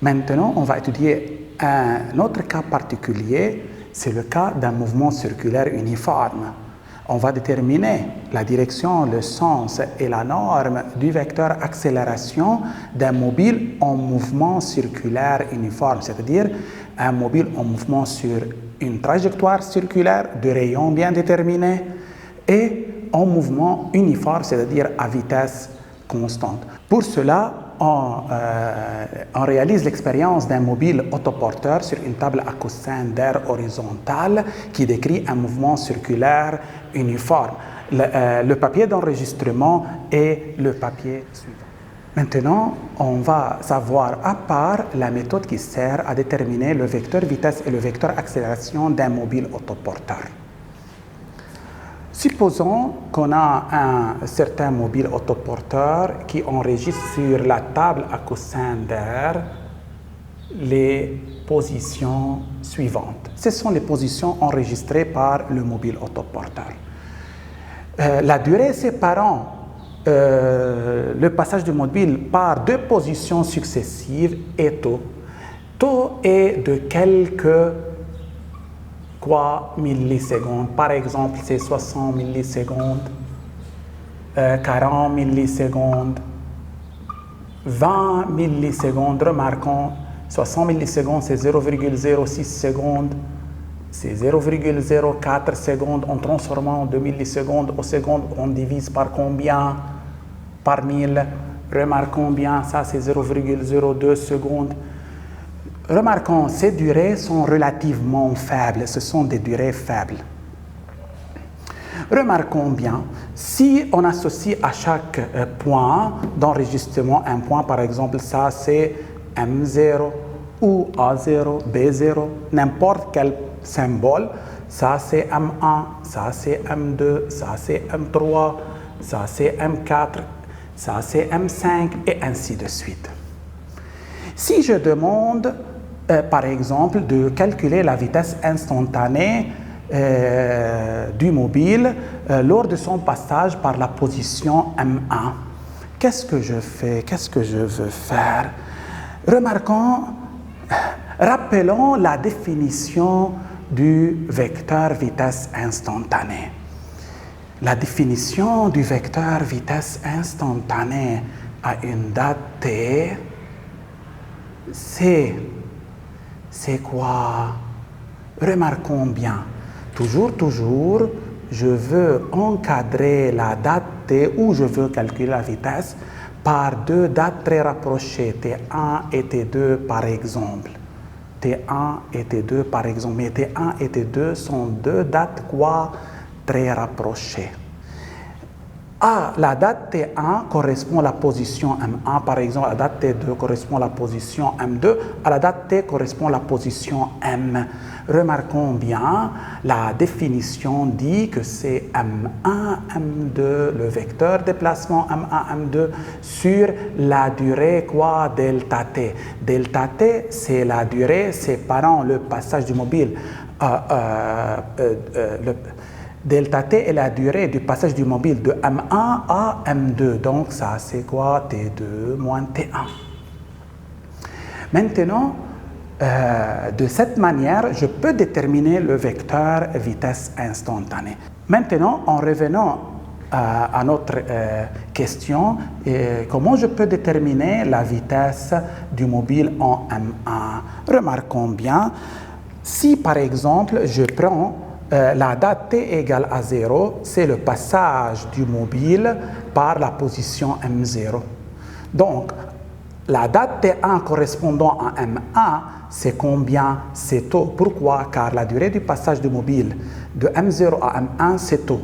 Maintenant, on va étudier un autre cas particulier, c'est le cas d'un mouvement circulaire uniforme. On va déterminer la direction, le sens et la norme du vecteur accélération d'un mobile en mouvement circulaire uniforme, c'est-à-dire un mobile en mouvement sur une trajectoire circulaire de rayon bien déterminé et en mouvement uniforme, c'est-à-dire à vitesse constante. Pour cela, on réalise l'expérience d'un mobile autoporteur sur une table à coussin d'air horizontale qui décrit un mouvement circulaire uniforme. Le papier d'enregistrement est le papier suivant. Maintenant, on va savoir à part la méthode qui sert à déterminer le vecteur vitesse et le vecteur accélération d'un mobile autoporteur. Supposons qu'on a un certain mobile autoporteur qui enregistre sur la table à coussin d'air les positions suivantes. Ce sont les positions enregistrées par le mobile autoporteur. La durée séparant le passage du mobile par deux positions successives est tau. Tau est de quelques millisecondes. Par exemple, c'est 60 millisecondes, 40 millisecondes, 20 millisecondes. Remarquons, 60 millisecondes, c'est 0,06 secondes, c'est 0,04 secondes. En transformant de millisecondes aux secondes, on divise par combien? Par 1000. Remarquons bien, ça c'est 0,02 secondes. Remarquons, ces durées sont relativement faibles, ce sont des durées faibles. Remarquons bien, si on associe à chaque point d'enregistrement un point, par exemple, ça c'est M0 ou A0, B0, n'importe quel symbole, ça c'est M1, ça c'est M2, ça c'est M3, ça c'est M4, ça c'est M5 et ainsi de suite. Si je demande par exemple, de calculer la vitesse instantanée du mobile lors de son passage par la position M1. Qu'est-ce que je fais? Qu'est-ce que je veux faire? Rappelons la définition du vecteur vitesse instantanée. La définition du vecteur vitesse instantanée à une date t, c'est quoi? Remarquons bien, toujours, je veux encadrer la date t où je veux calculer la vitesse par deux dates très rapprochées, T1 et T2 par exemple. T1 et T2 par exemple, mais T1 et T2 sont deux dates très rapprochées. La date T1 correspond à la position M1, par exemple, la date T2 correspond à la position M2, à la date T correspond à la position M. Remarquons bien, la définition dit que c'est M1, M2, le vecteur déplacement M1, M2 sur la durée delta T. Delta T, c'est la durée séparant le passage du mobile delta T est la durée du passage du mobile de M1 à M2. Donc, ça, c'est quoi? T2 moins T1. Maintenant, de cette manière, je peux déterminer le vecteur vitesse instantanée. Maintenant, en revenant à notre question, comment je peux déterminer la vitesse du mobile en M1? Remarquons bien, si par exemple, je prends la date t égale à 0, c'est le passage du mobile par la position M0. Donc, la date T1 correspondant à M1, c'est combien? C'est tau. Pourquoi? Car la durée du passage du mobile de M0 à M1, c'est tau.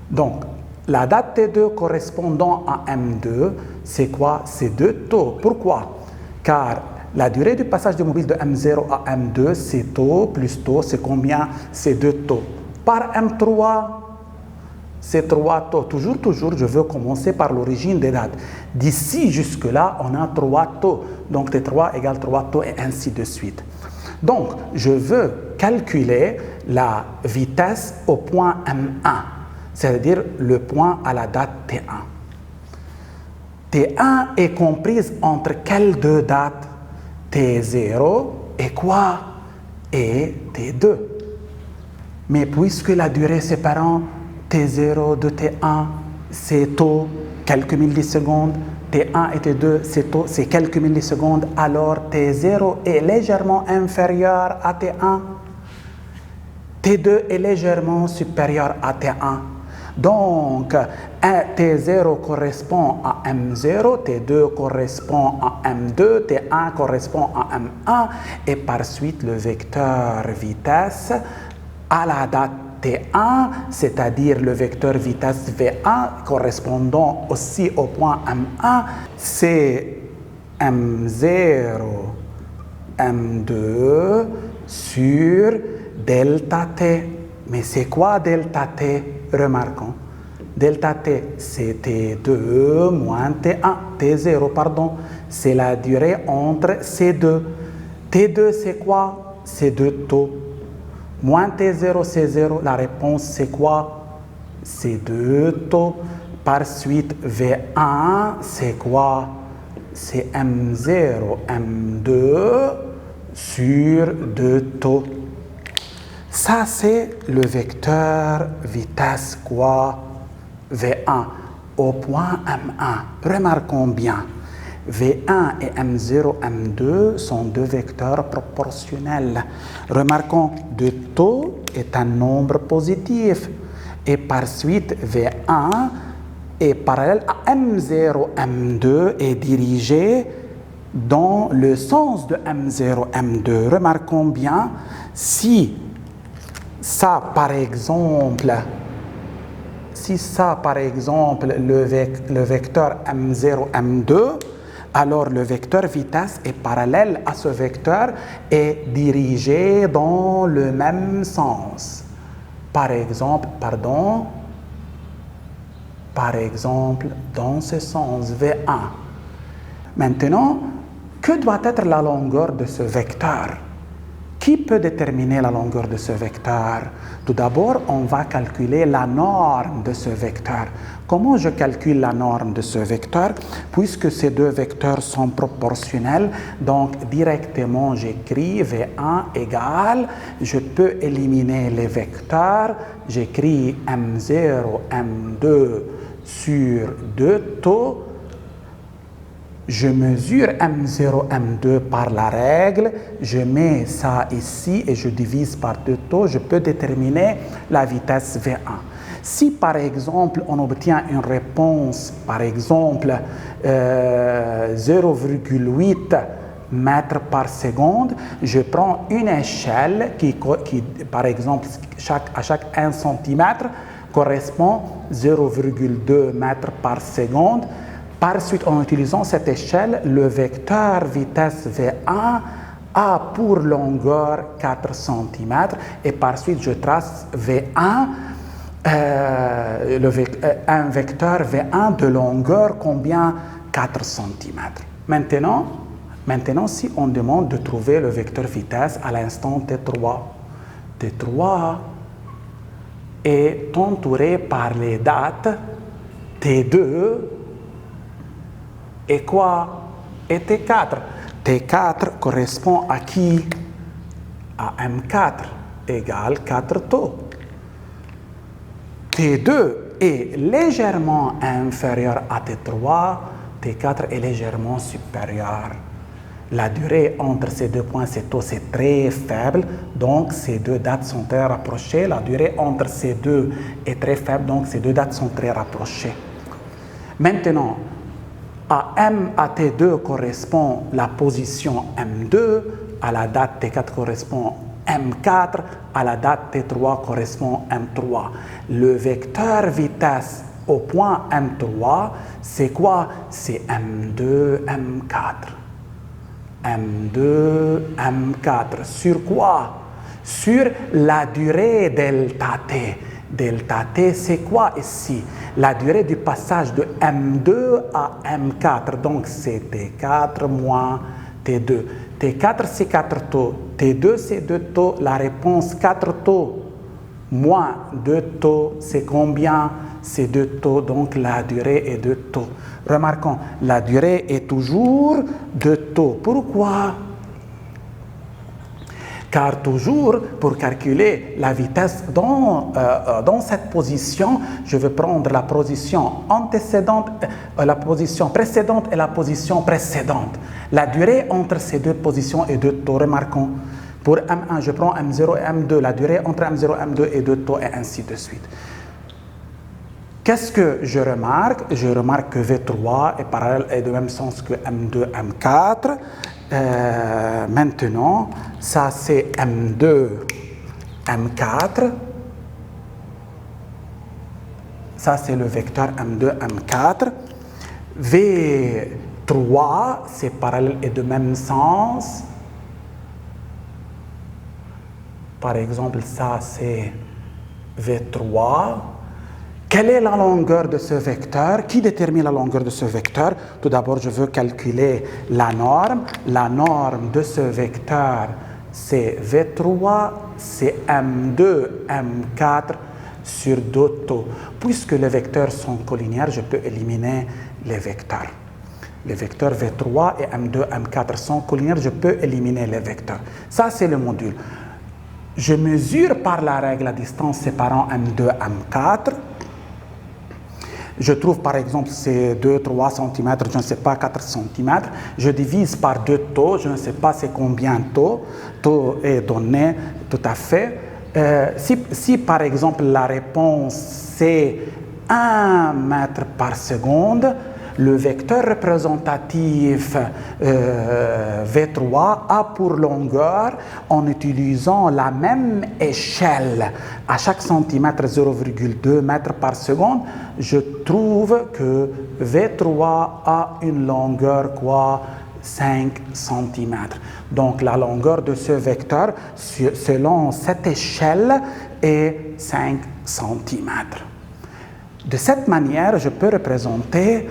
Donc, la date T2 correspondant à M2, c'est quoi? C'est 2 tau. Pourquoi? Car la durée du passage du mobile de M0 à M2, c'est tau plus tau, c'est combien? C'est 2 tau. Par M3, c'est 3 tau. Toujours, je veux commencer par l'origine des dates. D'ici jusque-là, on a 3 tau. Donc T3 égale 3 tau et ainsi de suite. Donc, je veux calculer la vitesse au point M1, c'est-à-dire le point à la date T1. T1 est comprise entre quelles deux dates? T0 et quoi? Et T2. Mais puisque la durée séparant T0 de T1, c'est tôt, quelques millisecondes, T1 et T2, c'est quelques millisecondes, alors T0 est légèrement inférieur à T1. T2 est légèrement supérieur à T1. Donc, T0 correspond à M0, T2 correspond à M2, T1 correspond à M1, et par suite le vecteur vitesse à la date T1, c'est-à-dire le vecteur vitesse V1 correspondant aussi au point M1, c'est M0, M2 sur delta T. Mais c'est quoi delta T? Remarquons. Delta T, c'est T2 moins T1, T0, pardon. C'est la durée entre ces deux. T2, c'est quoi? C'est 2 taux. Moins T0, c'est 0. La réponse, c'est quoi? C'est 2 taux. Par suite, V1, c'est quoi? C'est M0, M2 sur 2 taux. Ça, c'est le vecteur vitesse quoi? V1 au point M1. Remarquons bien, V1 et M0, M2 sont deux vecteurs proportionnels. Remarquons, 2 taux est un nombre positif. Et par suite, V1 est parallèle à M0, M2 est dirigé dans le sens de M0, M2. Remarquons bien, si ça, par exemple, le vecteur M0, M2, alors le vecteur vitesse est parallèle à ce vecteur et dirigé dans le même sens. Par exemple, dans ce sens, V1. Maintenant, que doit être la longueur de ce vecteur? Qui peut déterminer la longueur de ce vecteur? Tout d'abord, on va calculer la norme de ce vecteur. Comment je calcule la norme de ce vecteur? Puisque ces deux vecteurs sont proportionnels, donc directement j'écris V1 égale, je peux éliminer les vecteurs, j'écris M0, M2 sur 2 taux. Je mesure M0, M2 par la règle, je mets ça ici et je divise par 2 taux, je peux déterminer la vitesse V1. Si par exemple on obtient une réponse, par exemple 0,8 mètres par seconde, je prends une échelle qui par exemple, à chaque 1 cm correspond 0,2 mètres par seconde. Par suite, en utilisant cette échelle, le vecteur vitesse V1 a pour longueur 4 cm et par suite, je trace V1, un vecteur V1 de longueur combien? 4 cm. Maintenant, si on demande de trouver le vecteur vitesse à l'instant T3, T3 est entouré par les dates T2 et quoi? Et T4. T4 correspond à qui? À M4 égale 4 taux. T2 est légèrement inférieur à T3, T4 est légèrement supérieur. La durée entre ces deux points, ces taux, c'est très faible, donc ces deux dates sont très rapprochées. La durée entre ces deux est très faible, donc ces deux dates sont très rapprochées. Maintenant, à T2 correspond la position M2, à la date T4 correspond M4, à la date T3 correspond M3. Le vecteur vitesse au point M3, c'est quoi? C'est M2, M4. M2, M4. Sur quoi? Sur la durée delta T. Delta T, c'est quoi ici? La durée du passage de M2 à M4. Donc, c'est T4 moins T2. T4, c'est 4 taux. T2, c'est 2 taux. La réponse 4 taux moins 2 taux, c'est combien? C'est 2 taux. Donc, la durée est 2 taux. Remarquons, la durée est toujours 2 taux. Pourquoi? Car toujours, pour calculer la vitesse dans cette position, je vais prendre la position antécédente, la position précédente et la position précédente. La durée entre ces deux positions est de taux. Remarquons, pour M1, je prends M0 et M2. La durée entre M0 et M2 est de taux et ainsi de suite. Qu'est-ce que je remarque? Je remarque que V3 est parallèle et de même sens que M2, M4. Maintenant, ça c'est M2, M4. Ça c'est le vecteur M2, M4. V3, c'est parallèle et de même sens. Par exemple, ça c'est V3. Quelle est la longueur de ce vecteur? Qui détermine la longueur de ce vecteur? Tout d'abord, je veux calculer la norme. La norme de ce vecteur, c'est V3, c'est M2, M4 sur 2 taux. Puisque les vecteurs sont collinéaires, je peux éliminer les vecteurs. Les vecteurs V3 et M2, M4 sont collinéaires, je peux éliminer les vecteurs. Ça, c'est le module. Je mesure par la règle la distance séparant M2, M4. Je trouve par exemple c'est 2-3 cm, je ne sais pas, 4 cm. Je divise par 2 taux, je ne sais pas c'est combien taux. Taux est donné tout à fait. Si par exemple la réponse c'est 1 mètre par seconde, le vecteur représentatif V3 a pour longueur, en utilisant la même échelle à chaque centimètre 0,2 mètres par seconde, je trouve que V3 a une longueur quoi? 5 cm. Donc la longueur de ce vecteur selon cette échelle est 5 cm. De cette manière, je peux représenter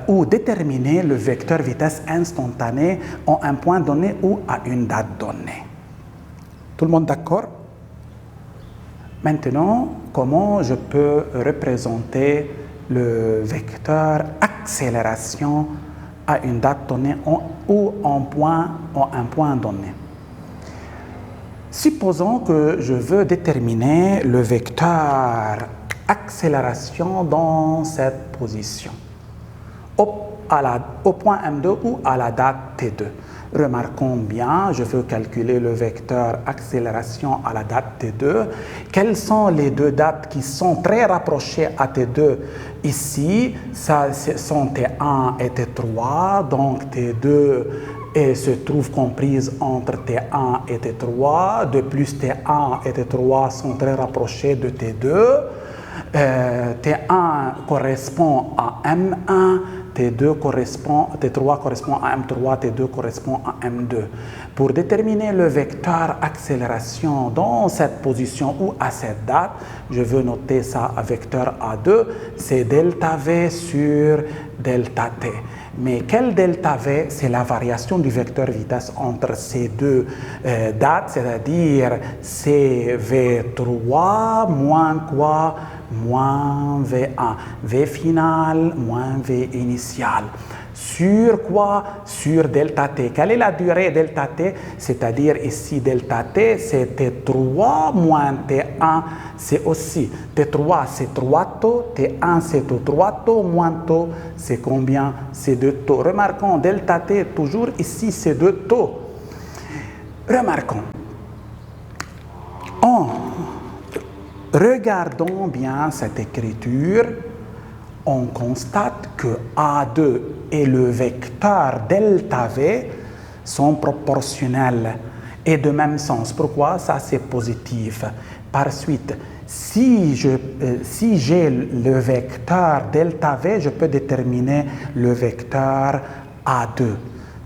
ou déterminer le vecteur vitesse instantanée en un point donné ou à une date donnée. Tout le monde d'accord? Maintenant, comment je peux représenter le vecteur accélération à une date donnée ou en un point donné? Supposons que je veux déterminer le vecteur accélération dans cette position, au point M2 ou à la date T2. Remarquons bien, je veux calculer le vecteur accélération à la date T2. Quelles sont les deux dates qui sont très rapprochées à T2? Ici, ça sont T1 et T3, donc T2 se trouve comprise entre T1 et T3. De plus, T1 et T3 sont très rapprochés de T2. T1 correspond à M1, T3 correspond à M3, T2 correspond à M2. Pour déterminer le vecteur accélération dans cette position ou à cette date, je veux noter ça à vecteur A2, c'est delta V sur delta T. Mais quel delta V? C'est la variation du vecteur vitesse entre ces deux dates, c'est-à-dire c'est V3 moins quoi? Moins V1, V final moins V initial. Sur quoi? Sur delta T. Quelle est la durée delta T? C'est-à-dire ici delta T, c'est T3 moins T1, c'est aussi T3, c'est 3 taux, T1, c'est 3 taux, moins taux, c'est combien? C'est 2 taux. Remarquons, delta T, toujours ici, c'est 2 taux. Remarquons. Regardons bien cette écriture, on constate que A2 et le vecteur delta V sont proportionnels et de même sens. Pourquoi? Ça c'est positif. Par suite, si j'ai le vecteur delta V, je peux déterminer le vecteur A2.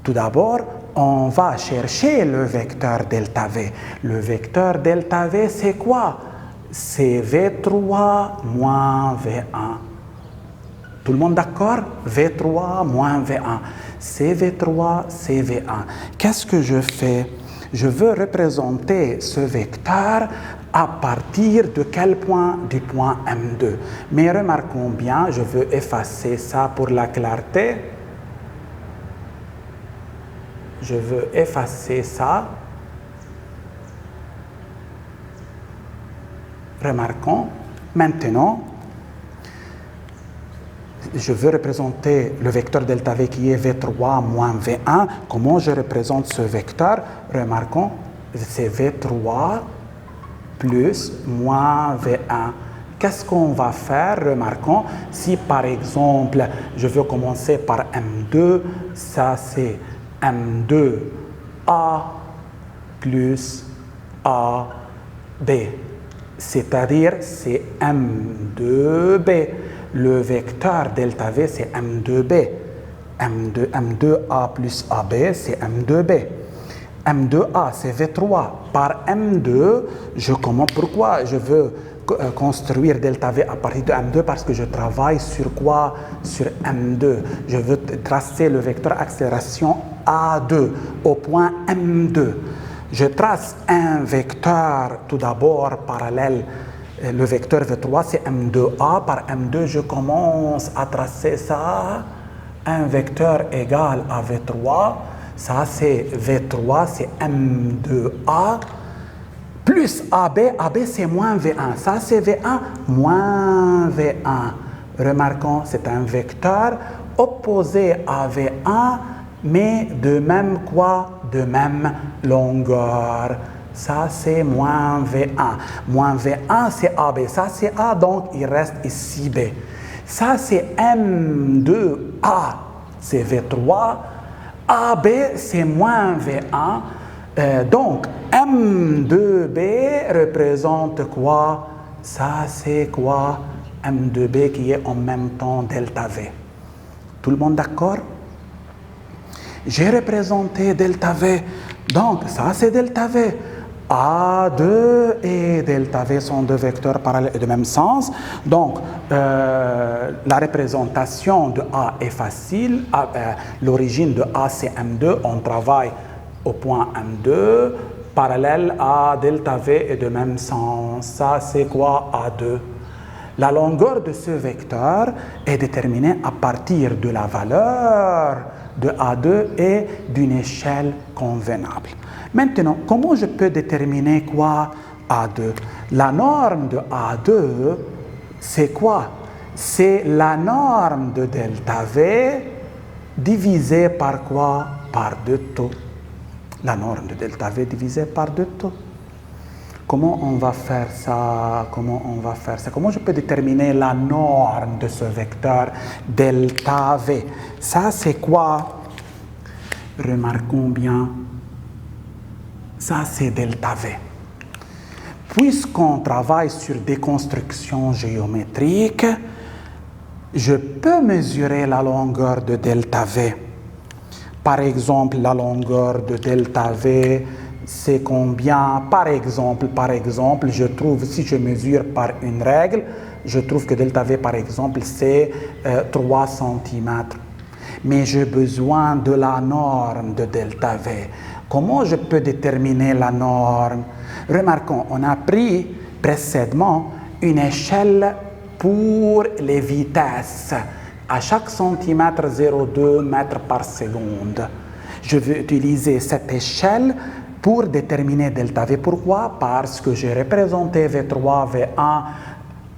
Tout d'abord, on va chercher le vecteur delta V. Le vecteur delta V, c'est quoi? C'est V3 moins V1. Tout le monde d'accord? V3 moins V1. C'est V3, c'est V1. Qu'est-ce que je fais? Je veux représenter ce vecteur à partir de quel point? Du point M2. Mais remarquons bien, je veux effacer ça pour la clarté. Je veux effacer ça. Remarquons, maintenant, je veux représenter le vecteur delta V qui est V3 moins V1. Comment je représente ce vecteur? Remarquons, c'est V3 plus moins V1. Qu'est-ce qu'on va faire? Remarquons, si par exemple, je veux commencer par M2, ça c'est M2A plus AB. C'est-à-dire, c'est M2B. Le vecteur delta V, c'est M2B. M2A plus AB, c'est M2B. M2A, c'est V3. Par M2, je commence. Pourquoi je veux construire delta V à partir de M2? Parce que je travaille sur quoi? Sur M2. Je veux tracer le vecteur accélération A2 au point M2. Je trace un vecteur tout d'abord parallèle. Le vecteur V3, c'est M2A. Par M2, je commence à tracer ça. Un vecteur égal à V3. Ça, c'est V3, c'est M2A. Plus AB. AB, c'est moins V1. Ça, c'est V1 moins V1. Remarquons, c'est un vecteur opposé à V1, mais de même quoi? De même longueur. Ça, c'est moins V1. Moins V1, c'est AB. Ça, c'est A, donc il reste ici B. Ça, c'est M2A, c'est V3. AB, c'est moins V1. Donc, M2B représente quoi? Ça, c'est quoi? M2B qui est en même temps delta V. Tout le monde d'accord? J'ai représenté delta V. Donc, ça, c'est delta V. A2 et delta V sont deux vecteurs parallèles de même sens. Donc, la représentation de A est facile. L'origine de A, c'est M2. On travaille au point M2. Parallèle à delta V est de même sens. Ça, c'est quoi? A2. La longueur de ce vecteur est déterminée à partir de la valeur de A2 et d'une échelle convenable. Maintenant, comment je peux déterminer quoi? A2. La norme de A2, c'est quoi? C'est la norme de delta V divisée par quoi? Par 2 taux. La norme de delta V divisée par 2 taux. Comment on va faire ça? Comment je peux déterminer la norme de ce vecteur delta V? Ça, c'est quoi? Remarquons bien. Ça, c'est delta V. Puisqu'on travaille sur des constructions géométriques, je peux mesurer la longueur de delta V. Par exemple, la longueur de delta V, c'est combien? Par exemple, je trouve, si je mesure par une règle, je trouve que delta V, par exemple, c'est 3 cm. Mais j'ai besoin de la norme de delta V. Comment je peux déterminer la norme? Remarquons, on a pris précédemment une échelle pour les vitesses. À chaque centimètre, 0,2 mètres par seconde. Je vais utiliser cette échelle pour déterminer delta V. Pourquoi? Parce que j'ai représenté V3, V1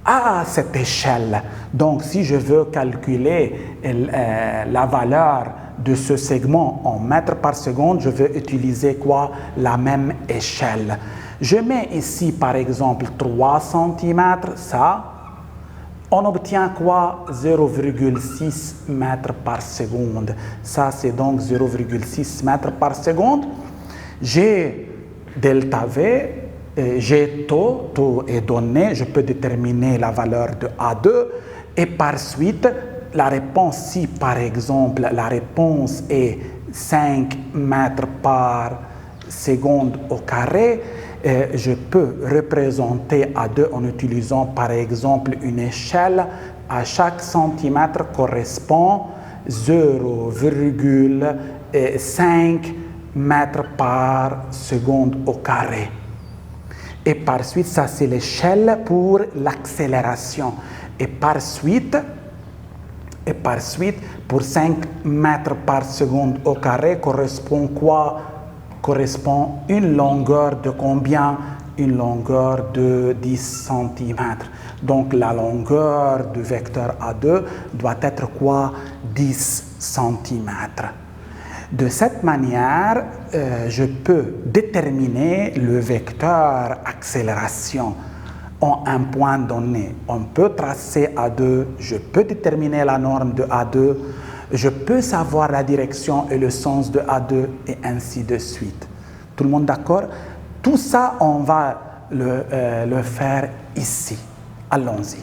à cette échelle. Donc, si je veux calculer la valeur de ce segment en mètres par seconde, je vais utiliser quoi? La même échelle. Je mets ici, par exemple, 3 cm, ça. On obtient quoi? 0,6 mètres par seconde. Ça, c'est donc 0,6 mètres par seconde. J'ai delta V, j'ai taux est donné, je peux déterminer la valeur de A2 et par suite, la réponse, si par exemple la réponse est 5 mètres par seconde au carré, je peux représenter A2 en utilisant par exemple une échelle. À chaque centimètre correspond 0,5 mètres par seconde au carré. Et par suite, ça c'est l'échelle pour l'accélération. Et par suite, pour 5 mètres par seconde au carré correspond quoi? Correspond une longueur de combien? une longueur de 10 cm. Donc la longueur du vecteur A2 doit être quoi? 10 cm. De cette manière, je peux déterminer le vecteur accélération en un point donné. On peut tracer A2, je peux déterminer la norme de A2, je peux savoir la direction et le sens de A2 et ainsi de suite. Tout le monde d'accord? Tout ça, on va le faire ici. Allons-y.